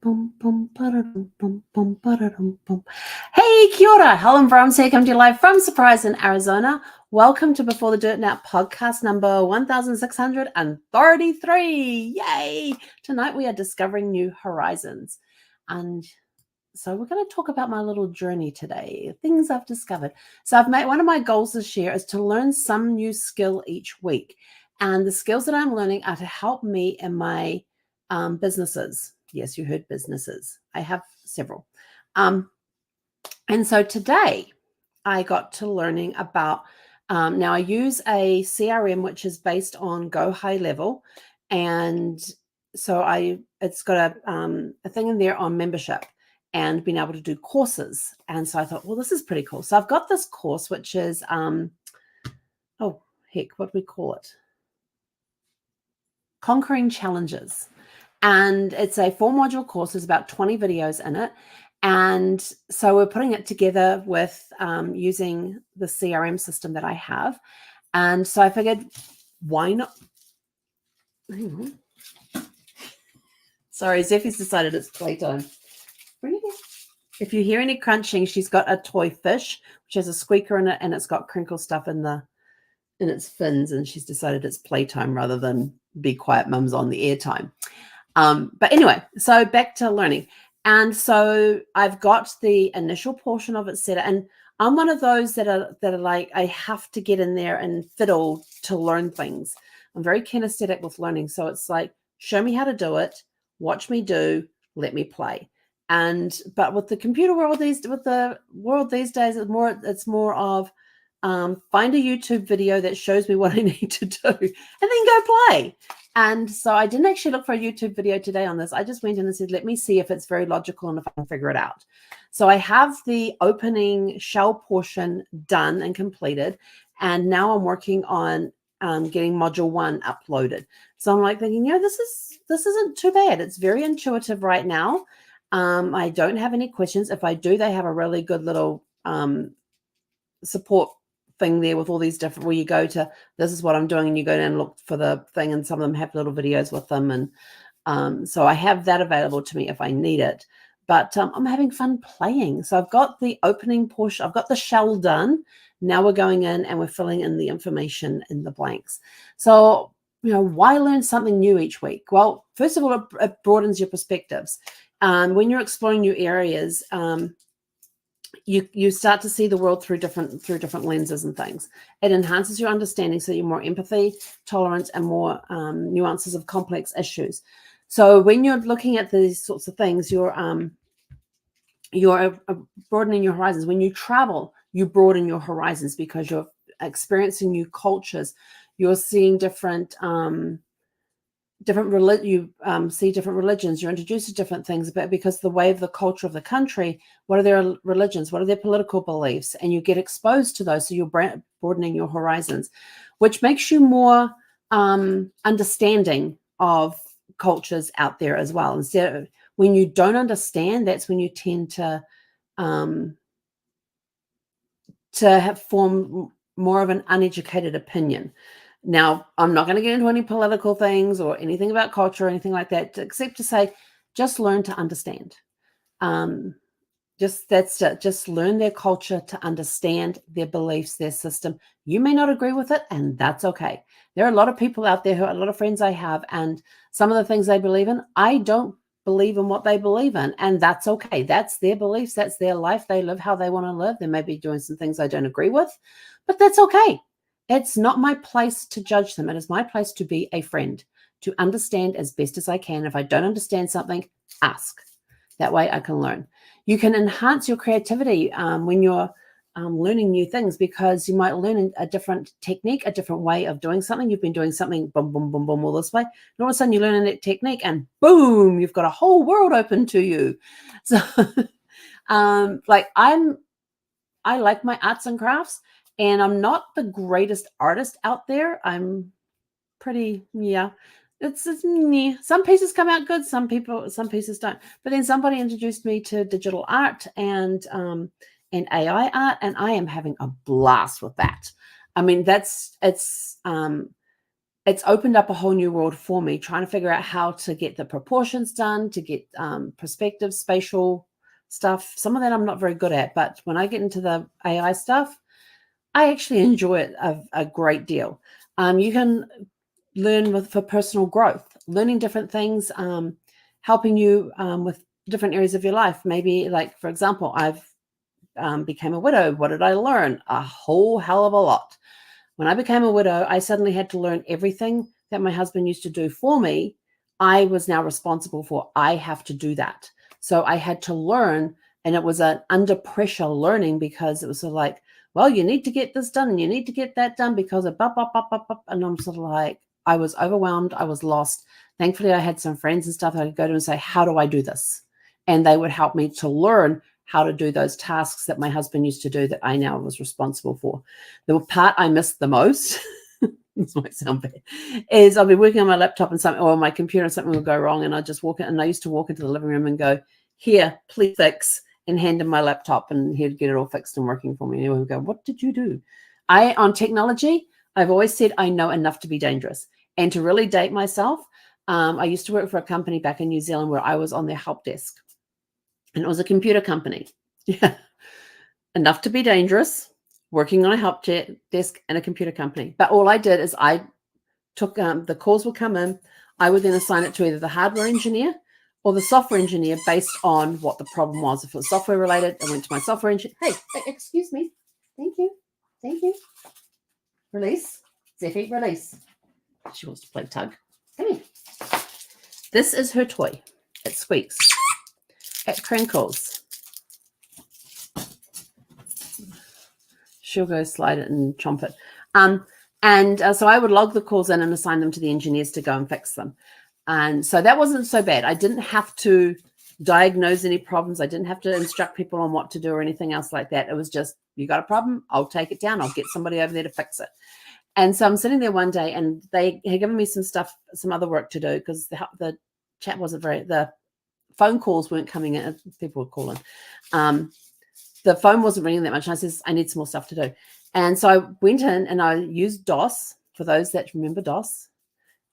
Hey, kia ora. Helen Brahms here, coming to you live from Surprise in Arizona. Welcome to Before the Dirt Now podcast number 1633. Yay! Tonight we are discovering new horizons. And so we're going to talk about my little journey today, things I've discovered. So I've made one of my goals this year is to learn some new skill each week. And the skills that I'm learning are to help me in my businesses. Yes, you heard businesses. I have several. And so today I got to learning about, now I use a CRM, which is based on Go High Level. And so it's got a thing in there on membership and being able to do courses. And so I thought, well, this is pretty cool. So I've got this course, which is, what do we call it? Conquering Challenges. And it's a 4-module course. There's about 20 videos in it. And so we're putting it together with using the CRM system that I have. And so I figured, why not? Hang on. Sorry, Zeffie's decided it's playtime. Bring it in. If you hear any crunching, she's got a toy fish, which has a squeaker in it, and it's got crinkle stuff in its fins, and she's decided it's playtime rather than be quiet, mum's on the airtime. But anyway, so back to learning. And so I've got the initial portion of it set, and I'm one of those that are like, I have to get in there and fiddle to learn things. I'm very kinesthetic with learning. So it's like, show me how to do it, watch me do, let me play. But with the computer world these days, it's more of find a YouTube video that shows me what I need to do and then go play. And so I didn't actually look for a YouTube video today on this. I just went in and said, let me see if it's very logical and if I can figure it out. So I have the opening shell portion done and completed. And now I'm working on getting module 1 uploaded. So I'm like thinking, this isn't too bad. It's very intuitive right now. I don't have any questions. If I do, they have a really good little support thing there with all these different, where you go to, this is what I'm doing, and you go down and look for the thing, and some of them have little videos with them. And so I have that available to me if I need it. But I'm having fun playing. So I've got the opening portion, I've got the shell done. Now we're going in and we're filling in the information in the blanks. So, why learn something new each week? Well, first of all, it broadens your perspectives. When you're exploring new areas, you start to see the world through different lenses and things. It enhances your understanding, so you're more empathy, tolerance, and more nuances of complex issues. So when you're looking at these sorts of things, you're broadening your horizons. When you travel, you broaden your horizons because you're experiencing new cultures. You're seeing different you see different religions. You're introduced to different things, but because of the way of the culture of the country, what are their religions, what are their political beliefs, and you get exposed to those. So you're broadening your horizons, which makes you more understanding of cultures out there as well. Instead of, when you don't understand, that's when you tend to form more of an uneducated opinion. Now, I'm not going to get into any political things or anything about culture or anything like that, except to say, just learn to understand. Just learn their culture, to understand their beliefs, their system. You may not agree with it, and that's okay. There are a lot of people out there, a lot of friends I have, and some of the things they believe in, I don't believe in what they believe in, and that's okay. That's their beliefs. That's their life. They live how they want to live. They may be doing some things I don't agree with, but that's okay. It's not my place to judge them. It is my place to be a friend, to understand as best as I can. If I don't understand something, ask. That way I can learn. You can enhance your creativity when you're learning new things, because you might learn a different technique, a different way of doing something. You've been doing something boom, boom, boom, boom, all this way. And all of a sudden you learn a technique and boom, you've got a whole world open to you. So I like my arts and crafts, and I'm not the greatest artist out there. I'm pretty, it's some pieces come out good, some pieces don't. But then somebody introduced me to digital art and AI art, and I am having a blast with that. I mean, it's it's opened up a whole new world for me, trying to figure out how to get the proportions done, to get perspective, spatial stuff. Some of that I'm not very good at, but when I get into the AI stuff, I actually enjoy it a great deal. You can learn for personal growth, learning different things, helping you with different areas of your life. Maybe, like, for example, I've became a widow. What did I learn? A whole hell of a lot. When I became a widow, I suddenly had to learn everything that my husband used to do for me. I was now responsible for. I have to do that. So I had to learn, and it was an under pressure learning, because it was sort of like, well, you need to get this done and you need to get that done because of bop, bop, bop, bop, bop. And I'm sort of like, I was overwhelmed. I was lost. Thankfully, I had some friends and stuff that I could go to and say, how do I do this? And they would help me to learn how to do those tasks that my husband used to do that I now was responsible for. The part I missed the most, this might sound bad, is I'll be working on my laptop and something, or my computer, and something will go wrong, and I just walk in, and I used to walk into the living room and go, here, please fix, and hand him my laptop, and he'd get it all fixed and working for me. And he would go, what did you do? On technology, I've always said I know enough to be dangerous. And to really date myself, I used to work for a company back in New Zealand where I was on their help desk. And it was a computer company. Yeah. Enough to be dangerous, working on a help desk and a computer company. But all I did is I took, the calls would come in. I would then assign it to either the hardware engineer or the software engineer based on what the problem was. If it was software related, I went to my software engineer. Hey, excuse me. Thank you. Thank you. Release. Zeffy, release. She wants to play tug. Come here. This is her toy. It squeaks. It crinkles. She'll go slide it and chomp it. So I would log the calls in and assign them to the engineers to go and fix them. And so that wasn't so bad. I didn't have to diagnose any problems. I didn't have to instruct people on what to do or anything else like that. It was just, you got a problem, I'll take it down. I'll get somebody over there to fix it. And so I'm sitting there one day, and they had given me some stuff, some other work to do, because the chat wasn't the phone calls weren't coming in. People were calling. The phone wasn't ringing that much. And I says, I need some more stuff to do. And so I went in and I used DOS, for those that remember DOS.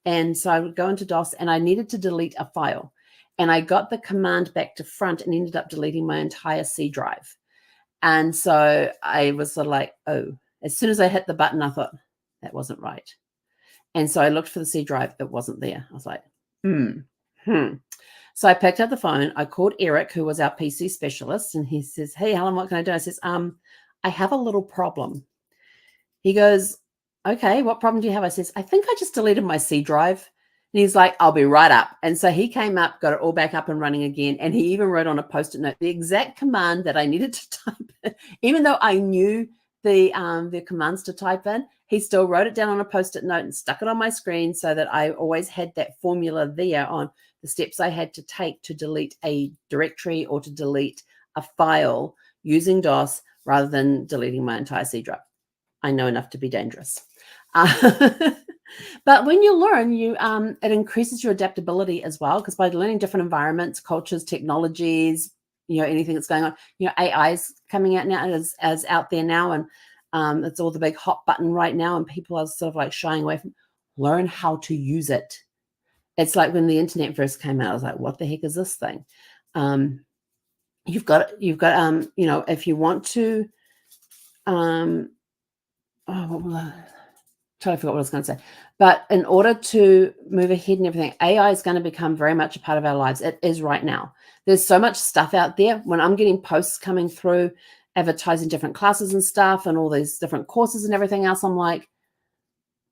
And so I would go into DOS, and I needed to delete a file. And I got the command back to front and ended up deleting my entire C drive. And so I was sort of like, oh, as soon as I hit the button, I thought, that wasn't right. And so I looked for the C drive. It wasn't there. I was like, So I picked up the phone. I called Eric, who was our PC specialist, and he says, hey, Helen, what can I do? I says, I have a little problem. He goes, okay, what problem do you have? I says, I think I just deleted my C drive. And he's like, I'll be right up. And so he came up, got it all back up and running again. And he even wrote on a Post-it note the exact command that I needed to type in. Even though I knew the commands to type in, he still wrote it down on a Post-it note and stuck it on my screen so that I always had that formula there on the steps I had to take to delete a directory or to delete a file using DOS rather than deleting my entire C drive. I know enough to be dangerous. But when you learn, it increases your adaptability as well, because by learning different environments, cultures, technologies, anything that's going on, AI is coming out now, as out there now, and it's all the big hot button right now, and people are sort of like shying away from. Learn how to use it. It's like when the internet first came out, I was like, what the heck is this thing? You've got, if you want to, totally forgot what I was going to say. But in order to move ahead and everything, AI is going to become very much a part of our lives. It is right now. There's so much stuff out there. When I'm getting posts coming through advertising different classes and stuff and all these different courses and everything else, I'm like,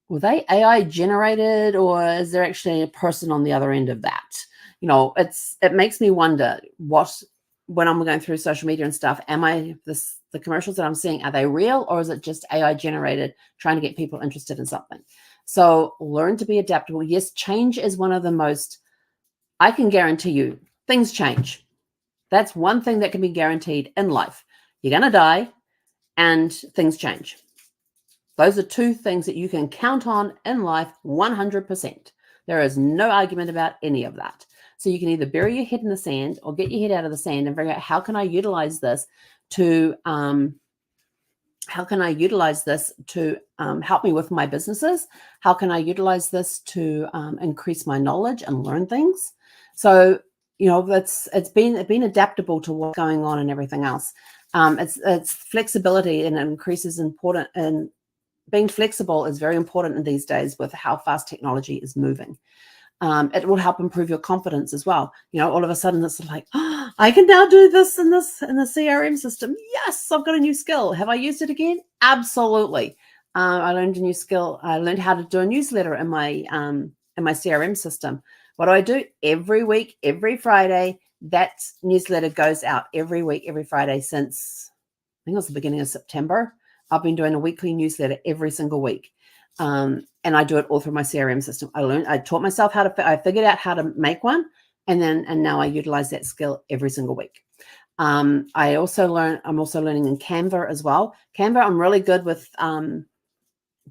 were they AI generated, or is there actually a person on the other end of that? It makes me wonder when I'm going through social media and stuff, the commercials that I'm seeing, are they real, or is it just AI generated trying to get people interested in something? So learn to be adaptable. Yes, change is one of the most, I can guarantee you, things change. That's one thing that can be guaranteed in life. You're going to die and things change. Those are two things that you can count on in life 100%. There is no argument about any of that. So you can either bury your head in the sand or get your head out of the sand and figure out, how can I utilize this to how can I utilize this to help me with my businesses? How can I utilize this to increase my knowledge and learn things? So, it's been adaptable to what's going on and everything else. It's flexibility, and it increases important, and being flexible is very important in these days with how fast technology is moving. It will help improve your confidence as well. All of a sudden it's like, oh, I can now do this in the CRM system. Yes, I've got a new skill. Have I used it again? Absolutely. I learned a new skill. I learned how to do a newsletter in my CRM system. What do I do? Every week, every Friday, that newsletter goes out every week, every Friday since I think it was the beginning of September. I've been doing a weekly newsletter every single week. And I do it all through my CRM system. I taught myself I figured out how to make one. And now I utilize that skill every single week. I'm also learning in Canva as well. Canva, I'm really good with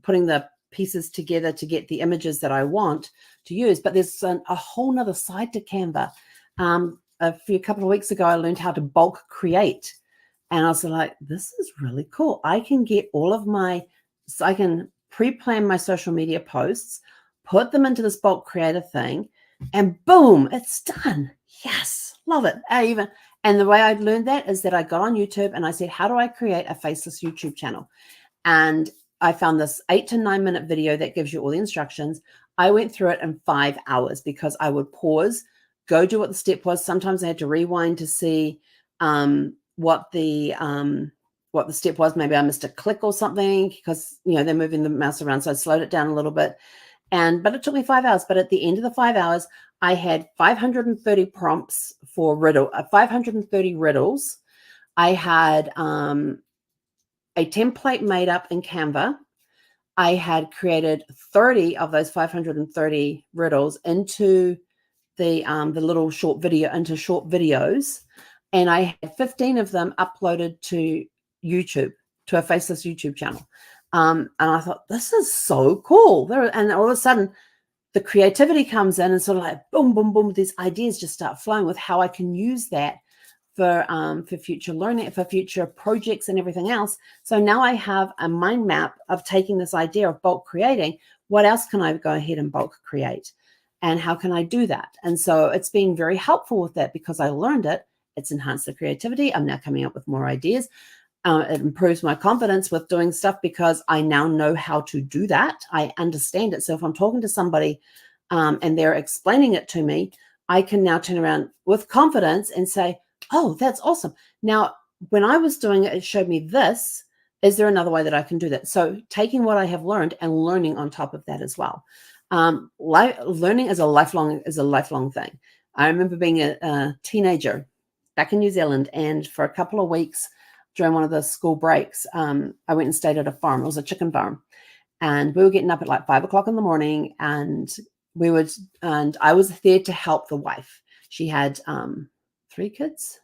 putting the pieces together to get the images that I want to use. But there's a whole nother side to Canva. A couple of weeks ago, I learned how to bulk create. And I was like, this is really cool. I can get I can pre-plan my social media posts, put them into this bulk creator thing, and boom, it's done. Yes, love it. And the way I learned that is that I got on YouTube and I said, how do I create a faceless YouTube channel? And I found this 8 to 9 minute video that gives you all the instructions. I went through it in 5 hours because I would pause, go do what the step was. Sometimes I had to rewind to see what the step was. Maybe I missed a click or something because they're moving the mouse around, so I slowed it down a little bit. But it took me 5 hours. But at the end of the 5 hours, I had 530 prompts for 530 riddles. I had a template made up in Canva. I had created 30 of those 530 riddles into the little short videos. And I had 15 of them uploaded to YouTube, to a faceless YouTube channel. And I thought, this is so cool. And all of a sudden, the creativity comes in and sort of like, boom, boom, boom, these ideas just start flowing with how I can use that for future learning, for future projects and everything else. So now I have a mind map of taking this idea of bulk creating. What else can I go ahead and bulk create? And how can I do that? And so it's been very helpful with that because I learned it. It's enhanced the creativity. I'm now coming up with more ideas. It improves my confidence with doing stuff because I now know how to do that. I understand it. So if I'm talking to somebody and they're explaining it to me, I can now turn around with confidence and say, oh, that's awesome. Now, when I was doing it, it showed me this. Is there another way that I can do that? So taking what I have learned and learning on top of that as well. Learning is a lifelong thing. I remember being a teenager back in New Zealand, and for a couple of weeks during one of the school breaks, I went and stayed at a farm. It was a chicken farm, and we were getting up at like 5 o'clock in the morning, and I was there to help the wife. She had 3 kids.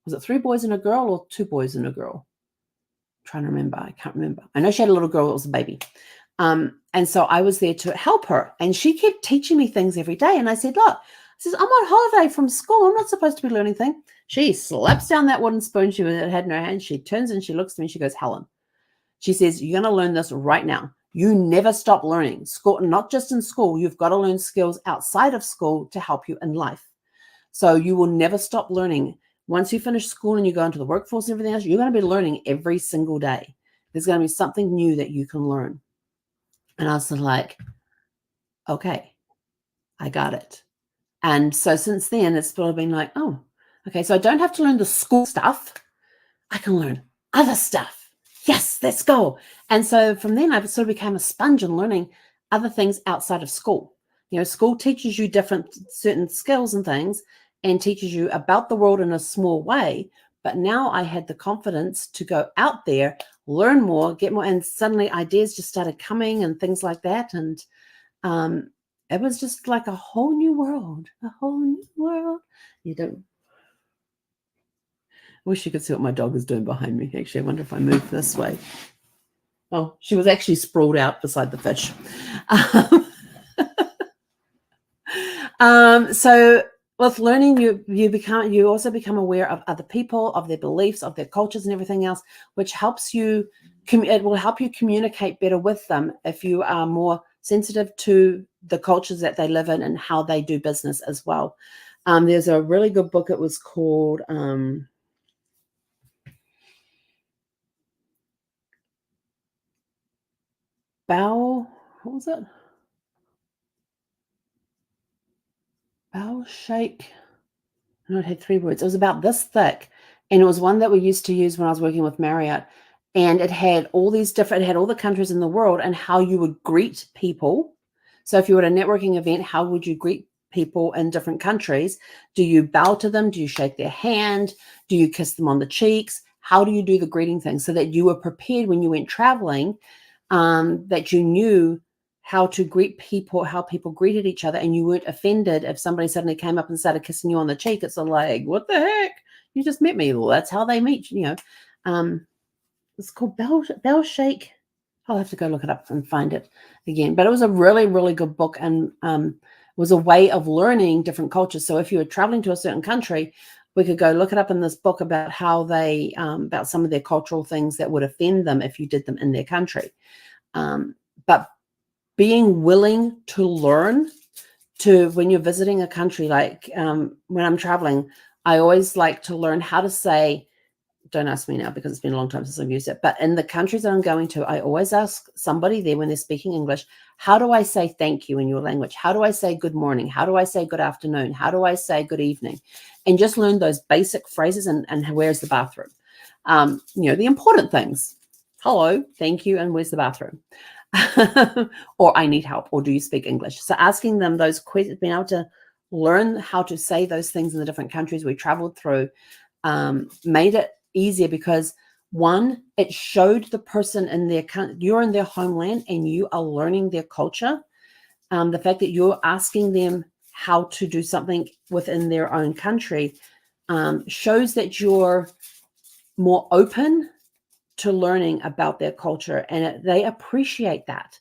Was it 3 boys and a girl or 2 boys and a girl? I'm trying to remember. I can't remember. I know she had a little girl that was a baby. And so I was there to help her, and she kept teaching me things every day. And I said, look, I'm on holiday from school. I'm not supposed to be learning things. She slaps down that wooden spoon she had in her hand. She turns and she looks at me. She goes, Helen, she says, you're going to learn this right now. You never stop learning. School, not just in school. You've got to learn skills outside of school to help you in life. So you will never stop learning. Once you finish school and you go into the workforce and everything else, you're going to be learning every single day. There's going to be something new that you can learn. And I was like, okay, I got it. And so since then, it's sort of been like, oh, okay, so I don't have to learn the school stuff. I can learn other stuff. Yes, let's go. And so from then, I sort of became a sponge in learning other things outside of school. School teaches you certain skills and things and teaches you about the world in a small way. But now I had the confidence to go out there, learn more, get more, and suddenly ideas just started coming and things like that. And it was just like a whole new world, You don't. I wish you could see what my dog is doing behind me. Actually, I wonder if I move this way. Oh, she was actually sprawled out beside the fish. So with learning, you also become aware of other people, of their beliefs, of their cultures and everything else, which helps you it will help you communicate better with them if you are more sensitive to the cultures that they live in and how they do business as well. There's a really good book. It was called what was it? Bowel Shake. No, it had 3 words. It was about this thick. And it was one that we used to use when I was working with Marriott. And it had all these different, it had all the countries in the world and how you would greet people. So if you were at a networking event, how would you greet people in different countries? Do you bow to them? Do you shake their hand? Do you kiss them on the cheeks? How do you do the greeting thing so that you were prepared when you went traveling, that you knew how to greet people, how people greeted each other, and you weren't offended if somebody suddenly came up and started kissing you on the cheek. It's like, what the heck? You just met me. Well, that's how they meet, It's called Bell Shake. I'll have to go look it up and find it again. But it was a really, really good book, and was a way of learning different cultures. So if you were traveling to a certain country, we could go look it up in this book about how they, about some of their cultural things that would offend them if you did them in their country. But being willing to learn, to when you're visiting a country, like when I'm traveling, I always like to learn how to say, don't ask me now because it's been a long time since I've used it, but in the countries that I'm going to, I always ask somebody there when they're speaking English, how do I say thank you in your language? How do I say good morning? How do I say good afternoon? How do I say good evening? And just learn those basic phrases and where's the bathroom? The important things. Hello, thank you, and where's the bathroom? Or I need help, or do you speak English? So asking them those questions, being able to learn how to say those things in the different countries we traveled through, made it easier because one, it showed the person in their country, you're in their homeland and you are learning their culture. The fact that you're asking them how to do something within their own country shows that you're more open to learning about their culture, and they appreciate that.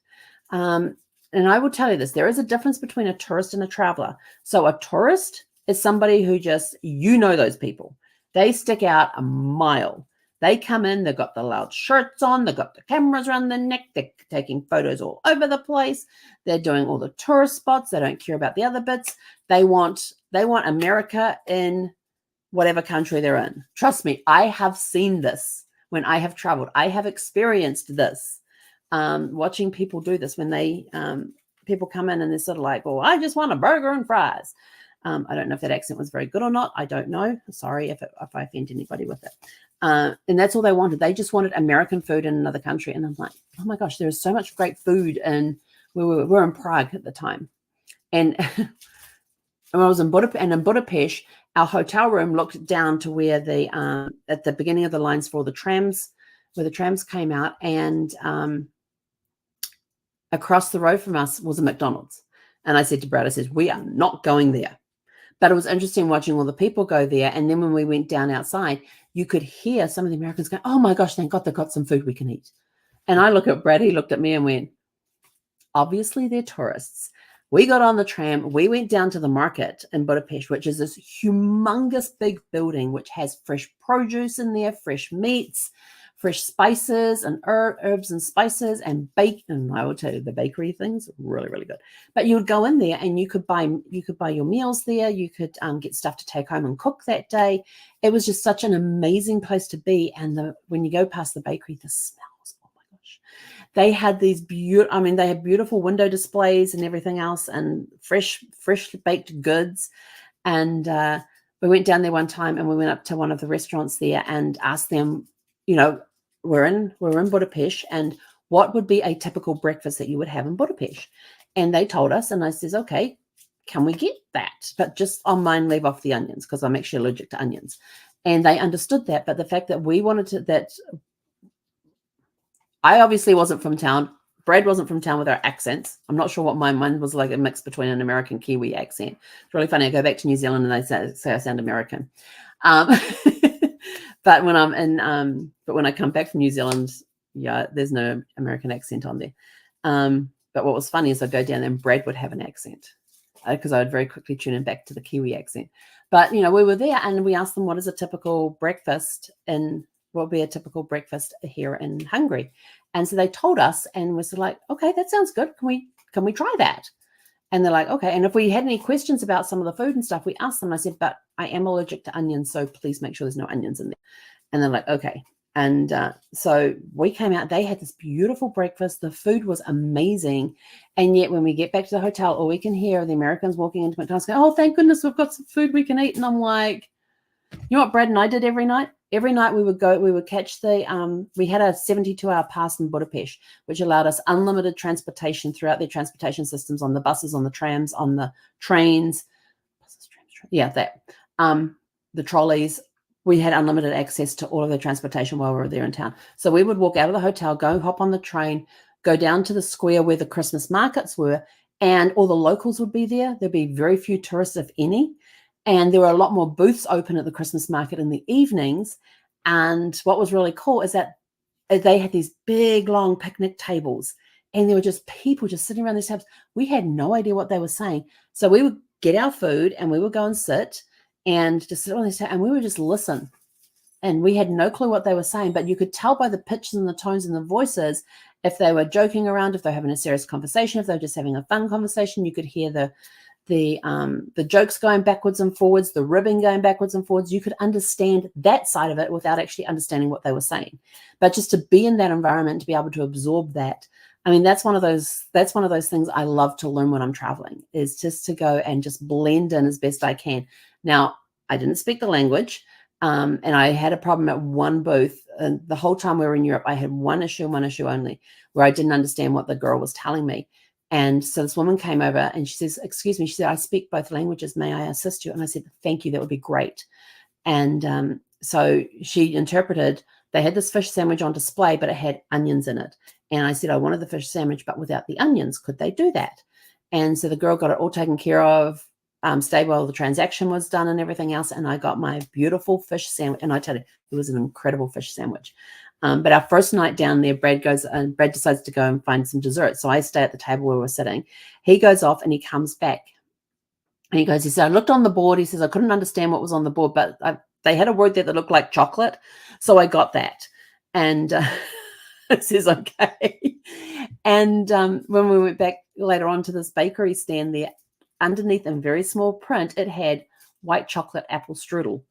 And I will tell you this, there is a difference between a tourist and a traveler. So a tourist is somebody who just, those people. They stick out a mile. They come in, they've got the loud shirts on, they've got the cameras around their neck, they're taking photos all over the place. They're doing all the tourist spots. They don't care about the other bits. They want America in whatever country they're in. Trust me, I have seen this. When I have traveled, I have experienced this, watching people do this when people come in and they're sort of like, oh, I just want a burger and fries. I don't know if that accent was very good or not. I don't know. Sorry if I offend anybody with it. And that's all they wanted. They just wanted American food in another country. And I'm like, oh my gosh, there's so much great food. And we're in Prague at the time. And when I was in Budapest, our hotel room looked down to where at the beginning of the lines for the trams, where the trams came out, and across the road from us was a McDonald's. And I said to Brad, I said, we are not going there. But it was interesting watching all the people go there. And then when we went down outside, you could hear some of the Americans go, oh my gosh, thank God they've got some food we can eat. And I look at Brad, he looked at me and went, obviously they're tourists. We got on the tram. We went down to the market in Budapest, which is this humongous big building, which has fresh produce in there, fresh meats, fresh spices and herbs and spices and bacon. And I will tell you, the bakery things, really, really good. But you would go in there and you could buy your meals there. You could get stuff to take home and cook that day. It was just such an amazing place to be. And when you go past the bakery, the smells, oh my gosh. They had these they had beautiful window displays and everything else, and fresh baked goods. And we went down there one time and we went up to one of the restaurants there and asked them, we're in Budapest, and what would be a typical breakfast that you would have in Budapest? And they told us, and I says, okay, can we get that? But just on mine, leave off the onions because I'm actually allergic to onions. And they understood that. But the fact that we wanted to, that I obviously wasn't from town. Brad wasn't from town with our accents. I'm not sure what mine was, like a mix between an American Kiwi accent. It's really funny. I go back to New Zealand and they say I sound American. But when when I come back from New Zealand, yeah, there's no American accent on there. But what was funny is I'd go down there and Brad would have an accent because I would very quickly tune in back to the Kiwi accent. But, we were there and we asked them, what is a typical breakfast in will be a typical breakfast here in Hungary. And so they told us, and was like, okay, that sounds good. Can we try that? And they're like, okay. And if we had any questions about some of the food and stuff, we asked them. I said, but I am allergic to onions, so please make sure there's no onions in there. And they're like, okay. And so we came out. They had this beautiful breakfast. The food was amazing. And yet when we get back to the hotel, all we can hear are the Americans walking into McDonald's going, oh, thank goodness we've got some food we can eat. And I'm like, you know what Brad and I did every night? Every night we would catch we had a 72-hour pass in Budapest, which allowed us unlimited transportation throughout their transportation systems, on the buses, on the trams, on the trains. The trolleys. We had unlimited access to all of their transportation while we were there in town. So we would walk out of the hotel, go hop on the train, go down to the square where the Christmas markets were, and all the locals would be there. There'd be very few tourists, if any. And there were a lot more booths open at the Christmas market in the evenings. And what was really cool is that they had these big, long picnic tables. And there were just people just sitting around these tables. We had no idea what they were saying. So we would get our food and we would go and sit and just sit on this table, and we would just listen. And we had no clue what they were saying, but you could tell by the pitches and the tones and the voices if they were joking around, if they're having a serious conversation, if they're just having a fun conversation. You could hear the jokes going backwards and forwards, the ribbing going backwards and forwards. You could understand that side of it without actually understanding what they were saying. But just to be in that environment, to be able to absorb that, I mean, that's one of those things I love to learn when I'm traveling, is just to go and just blend in as best I can. Now, I didn't speak the language, and I had a problem at one booth. And the whole time we were in Europe, I had one issue only, where I didn't understand what the girl was telling me. And so this woman came over and she says, excuse me, she said, I speak both languages. May I assist you? And I said, thank you. That would be great. And so she interpreted. They had this fish sandwich on display, but it had onions in it. And I said, I wanted the fish sandwich, but without the onions. Could they do that? And so the girl got it all taken care of, stayed while the transaction was done and everything else. And I got my beautiful fish sandwich. And I tell you, it was an incredible fish sandwich. But our first night down there, Brad decides to go and find some dessert. So I stay at the table where we're sitting. He goes off and he comes back. And he said, I looked on the board. He says, I couldn't understand what was on the board, but they had a word there that looked like chocolate. So I got that. And it says, okay. And when we went back later on to this bakery stand there, underneath in very small print, it had white chocolate apple strudel.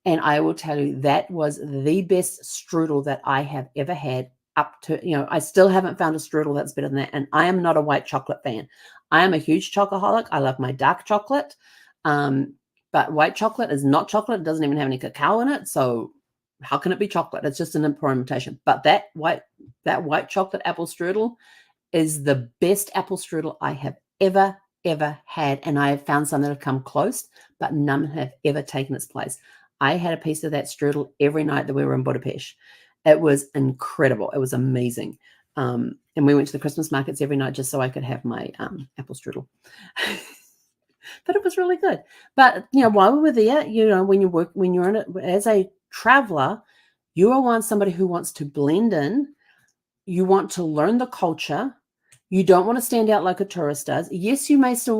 And I will tell you, that was the best strudel that I have ever had up to, I still haven't found a strudel that's better than that. And I am not a white chocolate fan. I am a huge chocoholic. I love my dark chocolate. But white chocolate is not chocolate. It doesn't even have any cacao in it. So how can it be chocolate? It's just an imitation. But that white chocolate apple strudel is the best apple strudel I have ever had. And I have found some that have come close, but none have ever taken its place. I had a piece of that strudel every night that we were in Budapest. It was incredible. It was amazing. And we went to the Christmas markets every night just so I could have my apple strudel. But it was really good. But, while we were there, when you're in it as a traveler, you want somebody who wants to blend in. You want to learn the culture. You don't want to stand out like a tourist does. Yes, you may still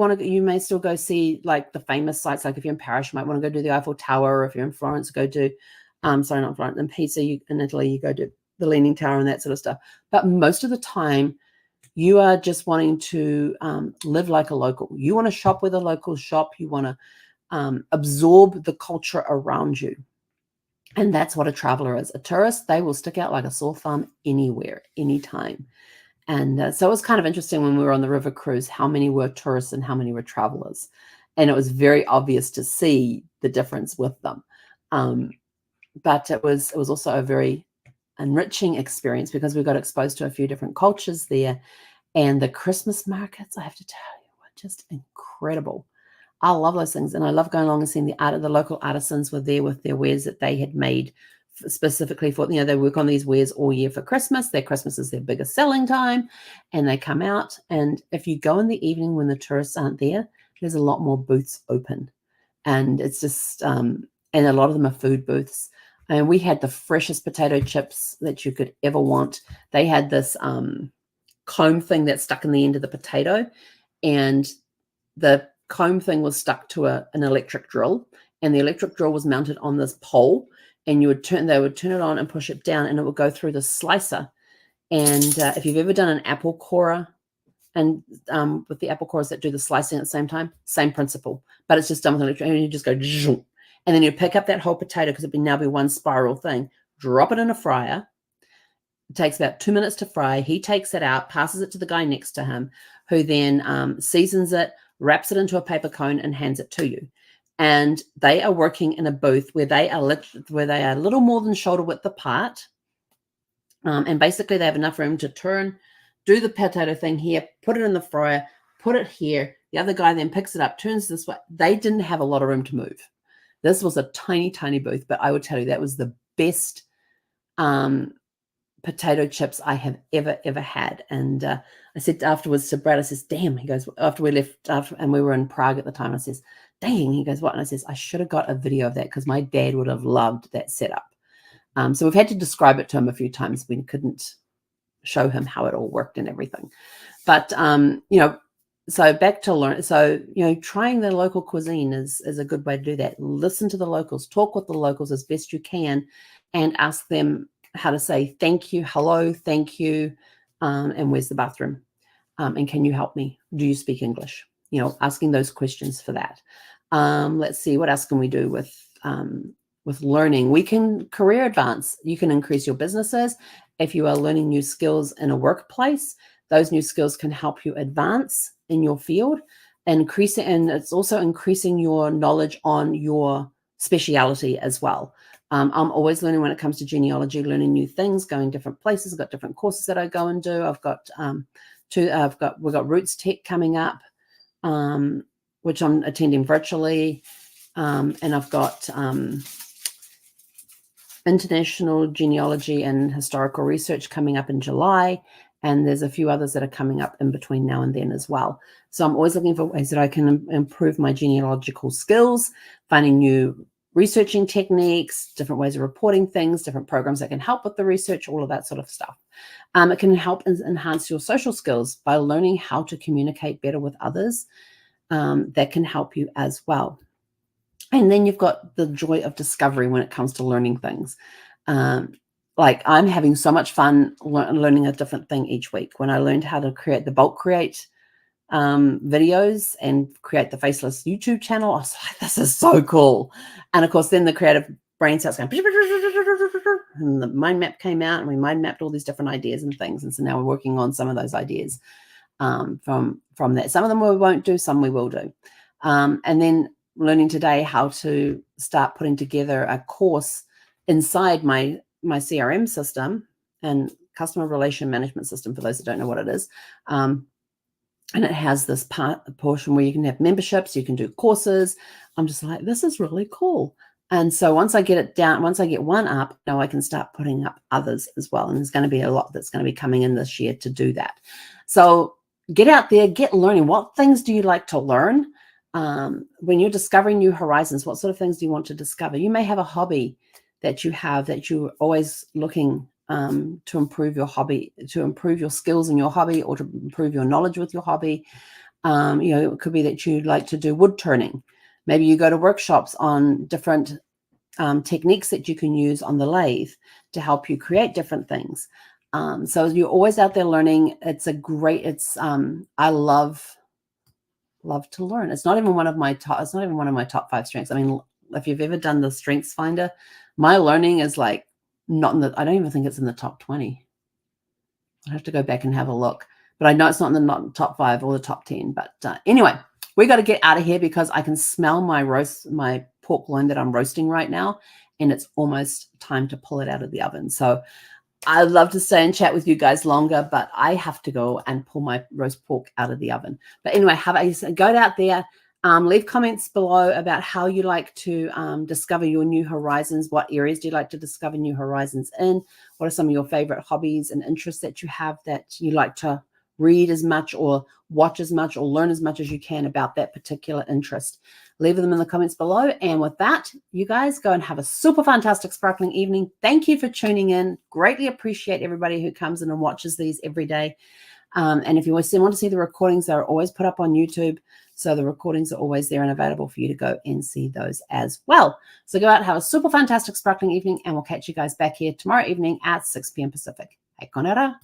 go see like the famous sites. Like if you're in Paris, you might want to go do the Eiffel Tower, or if you're in Florence, go do, sorry, not Florence, in Pisa, in Italy, you go do the Leaning Tower and that sort of stuff. But most of the time, you are just wanting to live like a local. You want to shop where the locals shop. You want to absorb the culture around you. And that's what a traveler is. A tourist, they will stick out like a sore thumb anywhere, anytime. And so it was kind of interesting when we were on the river cruise, how many were tourists and how many were travelers. And it was very obvious to see the difference with them. But it was also a very enriching experience because we got exposed to a few different cultures there. And the Christmas markets, I have to tell you, were just incredible. I love those things. And I love going along and seeing the local artisans were there with their wares that they had made specifically for, they work on these wares all year for Christmas. Their Christmas is their biggest selling time, and they come out. And if you go in the evening when the tourists aren't there, there's a lot more booths open. And it's just, and a lot of them are food booths. And we had the freshest potato chips that you could ever want. They had this comb thing that stuck in the end of the potato, and the comb thing was stuck to an electric drill, and the electric drill was mounted on this pole. and they would turn it on and push it down, and it would go through the slicer. And if you've ever done an apple corer, and with the apple cores that do the slicing at the same time, same principle, but it's just done with an electric, and you just go, and then you pick up that whole potato, because it would now be one spiral thing, drop it in a fryer. It takes about 2 minutes to fry. He takes it out, passes it to the guy next to him, who then seasons it, wraps it into a paper cone, and hands it to you. And they are working in a booth where they are a little more than shoulder width apart. And basically they have enough room to turn, do the potato thing here, put it in the fryer, put it here. The other guy then picks it up, turns this way. They didn't have a lot of room to move. This was a tiny, tiny booth, but I would tell you that was the best potato chips I have ever had. And I said afterwards to Brad, I says, damn, he goes, after we left, and we were in Prague at the time, I says, dang, he goes, what? And I says, I should have got a video of that, because my dad would have loved that setup. So we've had to describe it to him a few times. We couldn't show him how it all worked and everything. But, so back to learn. So, trying the local cuisine is a good way to do that. Listen to the locals, talk with the locals as best you can, and ask them how to say thank you, hello, thank you, and where's the bathroom? And can you help me? Do you speak English? Asking those questions for that. Let's see, what else can we do with learning? We can career advance. You can increase your businesses. If you are learning new skills in a workplace, those new skills can help you advance in your field, and it's also increasing your knowledge on your speciality as well. I'm always learning when it comes to genealogy, learning new things, going different places. I've got different courses that I go and do. We've got Roots Tech coming up, which I'm attending virtually. And I've got International Genealogy and Historical Research coming up in July. And there's a few others that are coming up in between now and then as well. So I'm always looking for ways that I can improve my genealogical skills, finding new researching techniques, different ways of reporting things, different programs that can help with the research, all of that sort of stuff. It can help enhance your social skills by learning how to communicate better with others. That can help you as well. And then you've got the joy of discovery when it comes to learning things. Like I'm having so much fun learning a different thing each week. When I learned how to create the bulk create videos and create the Faceless YouTube channel, I was like, this is so cool. And of course, then the creative brain starts going, and the mind map came out, and we mind mapped all these different ideas and things. And so now we're working on some of those ideas from that. Some of them we won't do, some we will do. And then learning today how to start putting together a course inside my CRM system and customer relation management system, for those that don't know what it is. And it has this portion where you can have memberships, you can do courses. I'm just like, this is really cool. And so once I get it down, once I get one up, now I can start putting up others as well. And there's going to be a lot that's going to be coming in this year to do that. So get out there, get learning. What things do you like to learn? When you're discovering new horizons, what sort of things do you want to discover? You may have a hobby that you have that you're always looking to improve your hobby, to improve your skills in your hobby, or to improve your knowledge with your hobby. It could be that you like to do wood turning. Maybe you go to workshops on different techniques that you can use on the lathe to help you create different things. So you're always out there learning. I love to learn. It's not even one of my top 5 strengths. I mean, if you've ever done the Strengths Finder, my learning is like not in I don't even think it's in the top 20. I have to go back and have a look, but I know it's not in the top 5 or the top 10. But anyway, we got to get out of here because I can smell my pork loin that I'm roasting right now, and it's almost time to pull it out of the oven. So I'd love to stay and chat with you guys longer, but I have to go and pull my roast pork out of the oven. But anyway, go out there. Leave comments below about how you like to discover your new horizons. What areas do you like to discover new horizons in? What are some of your favorite hobbies and interests that you have that you like to read as much or watch as much or learn as much as you can about that particular interest? Leave them in the comments below. And with that, you guys go and have a super fantastic sparkling evening. Thank you for tuning in. Greatly appreciate everybody who comes in and watches these every day. And if you want to see the recordings, they're always put up on YouTube. So the recordings are always there and available for you to go and see those as well. So go out, have a super fantastic sparkling evening, and we'll catch you guys back here tomorrow evening at 6 p.m. Pacific. Hei konera.